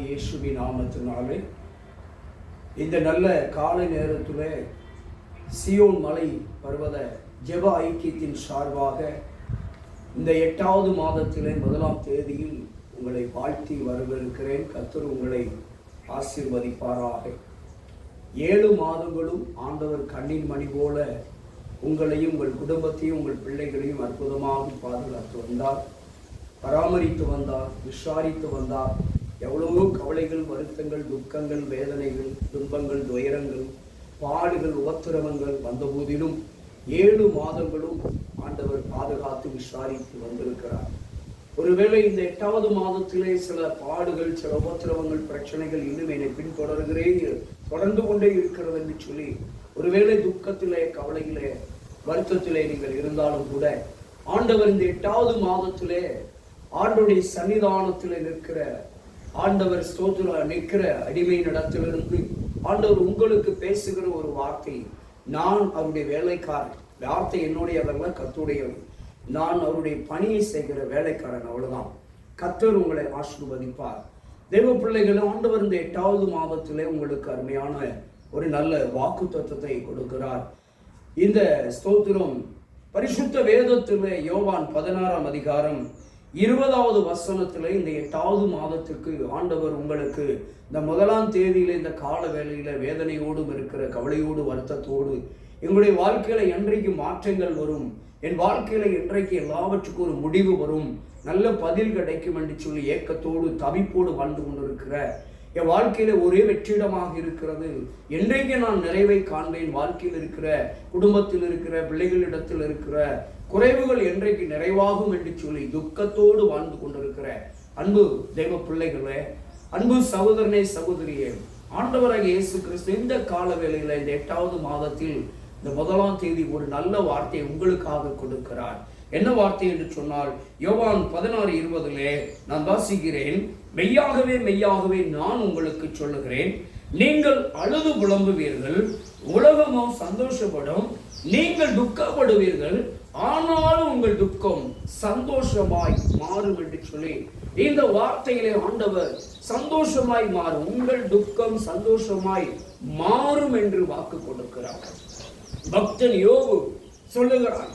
இயேசுவின் நாமத்தினாலே இந்த நல்ல காலை நேரத்தில் சியோன் மலை பர்வத ஜெப ஐக்கியத்தின் சார்பாக இந்த 8வது மாதத்திலே 1ஆம் தேதியில் உங்களை வாழ்த்தி வரவேற்கிறேன். கர்த்தர் உங்களை ஆசீர்வதிப்பாராக. 7 மாதங்களும் ஆண்டவர் கண்ணின் மணி போல உங்களையும் உங்கள் குடும்பத்தையும் உங்கள் பிள்ளைகளையும் அற்புதமாக பாதுகாத்து வந்தார், பராமரித்து வந்தார், விசாரித்து வந்தார். எவ்வளவோ கவலைகள், வருத்தங்கள், துக்கங்கள், வேதனைகள், துன்பங்கள், துயரங்கள், பாடுகள், உபத்திரவங்கள் வந்த போதிலும் 7 மாதங்களும் ஆண்டவர் பாதுகாத்து விசாரித்து வந்திருக்கிறார். ஒருவேளை இந்த 8வது மாதத்திலே சில பாடுகள், சில உபத்திரவங்கள், பிரச்சனைகள் இன்னும் என்னை பின்தொடர்கிறேன், தொடர்ந்து கொண்டே இருக்கிறது என்று சொல்லி ஒருவேளை துக்கத்திலே, கவலையிலே, வருத்தத்திலே நீங்கள் இருந்தாலும் கூட ஆண்டவர் இந்த 8வது மாதத்திலே ஆண்டவருடைய சன்னிதானத்தில் நிற்கிற ஆண்டவர் ஸ்தோத்திர நிற்கிற அடிமை நடத்திலிருந்து ஆண்டவர் உங்களுக்கு பேசுகிற ஒரு வார்த்தை, நான் அவருடைய வேலைக்காரன். வார்த்தை என்னுடையதல்ல, கர்த்தருடையவர். நான் அவருடைய பணியை செய்கிற வேலைக்காரன், அவ்வளவுதான். கர்த்தர் உங்களை ஆசீர்வதிப்பார். தெய்வ பிள்ளைகளை, ஆண்டவர் இந்த 8வது மாதத்திலே உங்களுக்கு அருமையான ஒரு நல்ல வாக்கு தத்துவத்தை கொடுக்கிறார். இந்த ஸ்தோத்திரம் பரிசுத்த வேதத்திலே யோவான் 16ஆம் அதிகாரம் 20வது வசனத்திலே இந்த 8வது மாதத்திற்கு ஆண்டவர் உங்களுக்கு இந்த 1ஆம் தேதியில இந்த கால வேளையில வேதனையோடும் இருக்கிற கவலையோடு வருத்தத்தோடு எங்களுடைய வாழ்க்கையில என்றைக்கு மாற்றங்கள் வரும், என் வாழ்க்கையில என்றைக்கு எல்லாவற்றுக்கும் ஒரு முடிவு வரும், நல்ல பதில் கிடைக்கும் என்று சொல்லி ஏக்கத்தோடு தவிப்போடு வாழ்ந்து கொண்டிருக்கிற, என் வாழ்க்கையில ஒரே வெற்றிடமாக இருக்கிறது, என்றைக்கு நான் நிறைவை காண்பேன், வாழ்க்கையில் இருக்கிற, குடும்பத்தில் இருக்கிற, பிள்ளைகளிடத்தில் இருக்கிற குறைவுகள் என்றைக்கு நிறைவாகும் என்று சொல்லி துக்கத்தோடு வாழ்ந்து கொண்டிருக்கிற அன்பு தெய்வ பிள்ளைகளே, அன்பு சகோதரனே, சகோதரியே, ஆண்டவராகிய இயேசு கிறிஸ்து இந்த கால வேளையில இந்த 8வது மாதத்தில் இந்த 1ஆம் தேதி ஒரு நல்ல வார்த்தையை உங்களுக்காக கொடுக்கிறார். என்ன வார்த்தை என்று சொன்னால், யோவான் 16:20 நான் வாசிக்கிறேன். மெய்யாகவே மெய்யாகவே நான் உங்களுக்கு சொல்லுகிறேன், நீங்கள் அழுது புலம்புவீர்கள், உலகமோ சந்தோஷப்படும், நீங்கள் துக்கப்படுவீர்கள், ஆனாலும் உங்கள் துக்கம் சந்தோஷமாய் மாறும் என்று சொல்லி இந்த வார்த்தையிலே ஆண்டவர் சந்தோஷமாய் மாறும், உங்கள் துக்கம் சந்தோஷமாய் மாறும் என்று வாக்கு கொடுக்கிறார். பக்தன் யோபு சொல்லுகிறான்,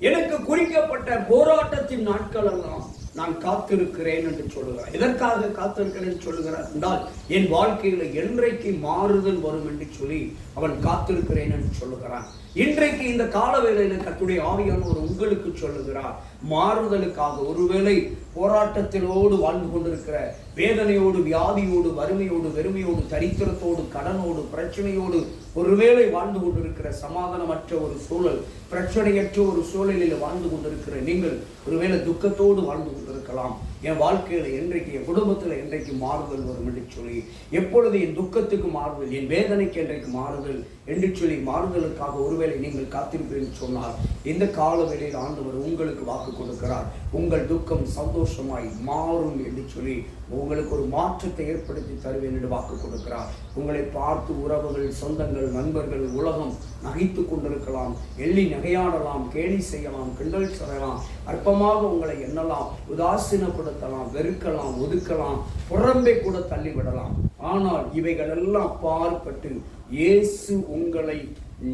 எனக்கு குறிக்கப்பட்ட போராட்டத்தின் நாட்கள் எல்லாம் நான் காத்திருக்கிறேன் என்று சொல்லுகிறார். எதற்காக காத்திருக்கிறேன் சொல்லுகிறார் என்றால், என் வாழ்க்கையில என்றைக்கு மாறுதல் வரும் என்று சொல்லி அவன் காத்திருக்கிறேன் என்று சொல்லுகிறான். இன்றைக்கு இந்த கால வேளையில கர்த்தருடைய ஆவியானவர் உங்களுக்கு சொல்லுகிறார், மாறுதலுக்காக. ஒருவேளை போராட்டத்திலோடு வாழ்ந்து கொண்டிருக்கிற, வேதனையோடு, வியாதியோடு, வறுமையோடு, வெறுமையோடு, தரித்திரத்தோடு, கடனோடு, பிரச்சனையோடு ஒருவேளை வாழ்ந்து கொண்டிருக்கிற, சமாதானமற்ற ஒரு சூழல், பிரச்சனையற்ற ஒரு சூழலில் வாழ்ந்து கொண்டிருக்கிற நீங்கள் ஒருவேளை துக்கத்தோடு வாழ்ந்து கொண்டிருக்கலாம். என் வாழ்க்கையில என்றைக்கு, என் குடும்பத்தில் என்றைக்கு மாறுதல் வரும் என்று சொல்லி, எப்பொழுது என் துக்கத்துக்கு மாறுதல், என் வேதனைக்கு என்றைக்கு மாறுதல் என்று சொல்லி மாறுதலுக்காக ஒருவேளை நீங்கள் காத்திருப்பீர்கள் சொன்னால், இந்த கால வேளையில் ஆண்டவர் உங்களுக்கு வாக்கு கொடுக்கிறார், உங்கள் துக்கம் சந்தோஷமாய் மாறும் என்று சொல்லி உங்களுக்கு ஒரு மாற்றத்தை ஏற்படுத்தி தருவேன் என்று வாக்கு கொடுக்கிறார். உங்களை பார்த்து உறவுகள், சொந்தங்கள், நண்பர்கள், உலகம் நகைத்து கொண்டிருக்கலாம், எள்ளி நகையாடலாம், கேலி செய்யலாம், கிண்டல் செய்யலாம், அற்பமாக உங்களை எண்ணலாம், உதாசீனப்படுத்தலாம், வெறுக்கலாம், ஒதுக்கலாம், புறம்பே கூட தள்ளிவிடலாம். ஆனால் இவைகள் எல்லாம் பார்ப்பட்டு இயேசு உங்களை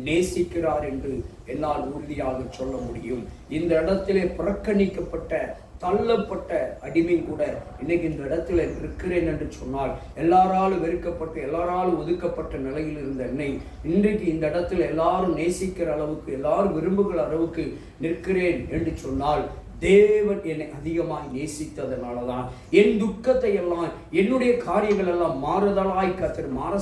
நேசிக்கிறார் என்று என்னால் உறுதியாக சொல்ல முடியும். இந்த இடத்திலே புறக்கணிக்கப்பட்ட, தள்ளப்பட்ட அடிமை கூட இன்னைக்கு இந்த இடத்துல இருக்கிறேன் என்று சொன்னால், எல்லாராலும் வெறுக்கப்பட்டு, எல்லாராலும் ஒதுக்கப்பட்ட நிலையில் இருந்த என்னை இன்றைக்கு இந்த இடத்துல எல்லாரும் நேசிக்கிற அளவுக்கு, எல்லாரும் விரும்புகிற அளவுக்கு நிற்கிறேன் என்று சொன்னால், தேவன் என்னை அதிகமாய் நேசித்ததனாலதான், என் துக்கத்தை எல்லாம், என்னுடைய காரியங்கள் எல்லாம் மாறுதலாய் கர்த்தர் மாற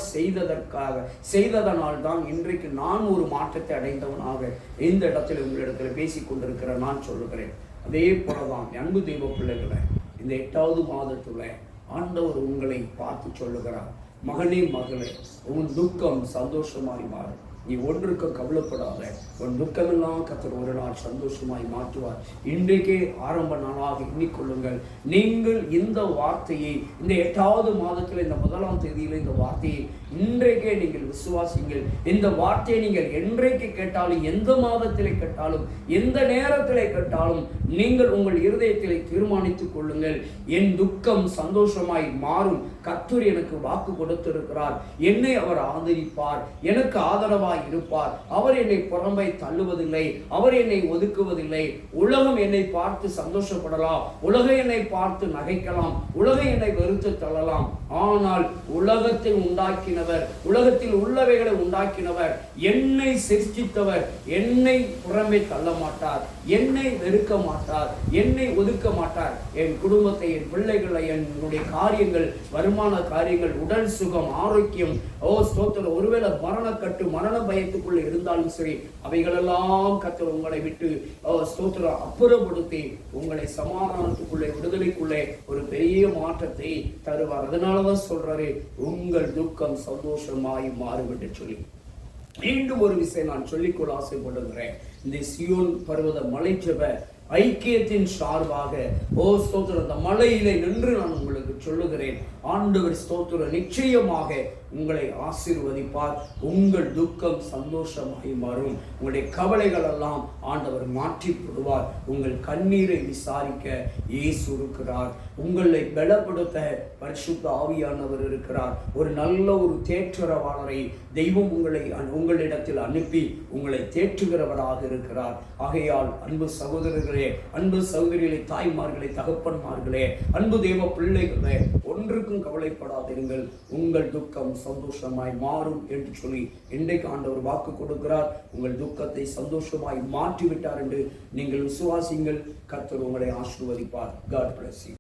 செய்ததனால் தான் இன்றைக்கு நான் ஒரு மாற்றத்தை அடைந்தவனாக இந்த இடத்துல உங்களிடத்துல பேசிக் கொண்டிருக்கிற நான் சொல்லுகிறேன். அதே போலதான் அன்பு தெய்வ பிள்ளைகளை, இந்த 8வது மாதத்துல ஆண்டவர் உங்களை பார்த்து சொல்லுகிறார், மகனே, மகளே, உன் துக்கம் சந்தோஷமாய் மாறும். நீ ஒன்றுக்கு கவலைப்படாத, உன் துக்கமெல்லாம் கர்த்தர் ஒரு நாள் சந்தோஷமாய் மாற்றுவார். இன்றைக்கே ஆரம்ப நாளாக எண்ணிக்கொள்ளுங்கள். நீங்கள் இந்த வார்த்தையை இந்த 8வது மாதத்தில் இந்த 1ஆம் தேதியில் இந்த வார்த்தையை இன்றைக்கே நீங்கள் விசுவாசிங்கள். இந்த வார்த்தையை நீங்கள் என்றைக்கு கேட்டாலும், எந்த மாதத்திலே கேட்டாலும், எந்த நேரத்திலே கேட்டாலும் நீங்கள் உங்கள் இருதயத்திலே தீர்மானித்துக் கொள்ளுங்கள், என் துக்கம் சந்தோஷமாய் மாறும். கர்த்தர் எனக்கு வாக்கு கொடுத்திருக்கிறார். என்னை அவர் ஆதரிப்பார், எனக்கு ஆதரவாய் இருப்பார். அவர் என்னை புறம்பை தள்ளுவதில்லை, அவர் என்னை ஒதுக்குவதில்லை. உலகம் என்னை பார்த்து சந்தோஷப்படலாம், உலகம் என்னை பார்த்து நகைக்கலாம், உலகம் என்னை வெறுத்து தள்ளலாம். ஆனால் உலகத்தில் உண்டாக்கினவர், உலகத்தில் உள்ளவைகளை உண்டாக்கினவர், என்னை சிருஷ்டித்தவர் என்னை புறம்பே தள்ள மாட்டார், என்னை வெறுக்க மாட்டார், என்னை ஒதுக்க மாட்டார். என் குடும்பத்தை, என் பிள்ளைகளை, என்னுடைய காரியங்கள், வருமான காரியங்கள், உடல் சுகம், ஆரோக்கியம், ஸ்தோத்திரம், ஒருவேளை மரணக்கட்டு, மரண பயத்துக்குள்ள இருந்தாலும் சரி, அவைகளெல்லாம் கர்த்தர் உங்களை விட்டு ஸ்தோத்திரம் அப்புறப்படுத்தி உங்களை சமாதானத்துக்குள்ளே, விடுதலைக்குள்ளே ஒரு பெரிய மாற்றத்தை தருவார். அதனாலதான் சொல்றாரு, உங்கள் துக்கம் சந்தோஷமாய் மாறும் என்று சொல்லி. மீண்டும் ஒரு விஷயம் நான் சொல்லிக்கொள்ள ஆசைப்படுகிறேன். இந்த சியோன் பர்வத மலைஜெப ஐக்கியத்தின் சார்பாக ஸ்தோத்திரம், அந்த மலையிலே நின்று நான் உங்களுக்கு சொல்லுகிறேன், ஆண்டவர் ஸ்தோத்திரம் நிச்சயமாக உங்களை ஆசீர்வதிப்பார். உங்கள் துக்கம் சந்தோஷமாய் மாறும். உங்களுடைய கவலைகள் எல்லாம் ஆண்டவர் மாற்றி போடுவார். உங்கள் கண்ணீரை விசாரிக்க இயேசு இருக்கிறார். உங்களை பலப்படுத்த பரிசுத்த ஆவியானவர் இருக்கிறார். ஒரு நல்ல ஒரு தேற்றரவாளரை தெய்வம் உங்களிடத்தில் அனுப்பி உங்களை தேற்றுகிறவராக இருக்கிறார். ஆகையால் அன்பு சகோதரர்களே, அன்பு சகோதரிகளே, தாய்மார்களே, தகப்பன்மார்களே, அன்பு தேவ பிள்ளைகளே, ஒன்றுக்கும் கவலைப்படாதிருங்கள். உங்கள் துக்கம் சந்தோஷமாய் மாறும் என்று சொல்லி இன்றைக்கு ஆண்டவர் வாக்கு கொடுக்கிறார். உங்கள் துக்கத்தை சந்தோஷமாய் மாற்றிவிட்டார் என்று நீங்கள் விசுவாசிங்கள். கர்த்தர் உங்களை ஆசீர்வதிப்பார். God bless you.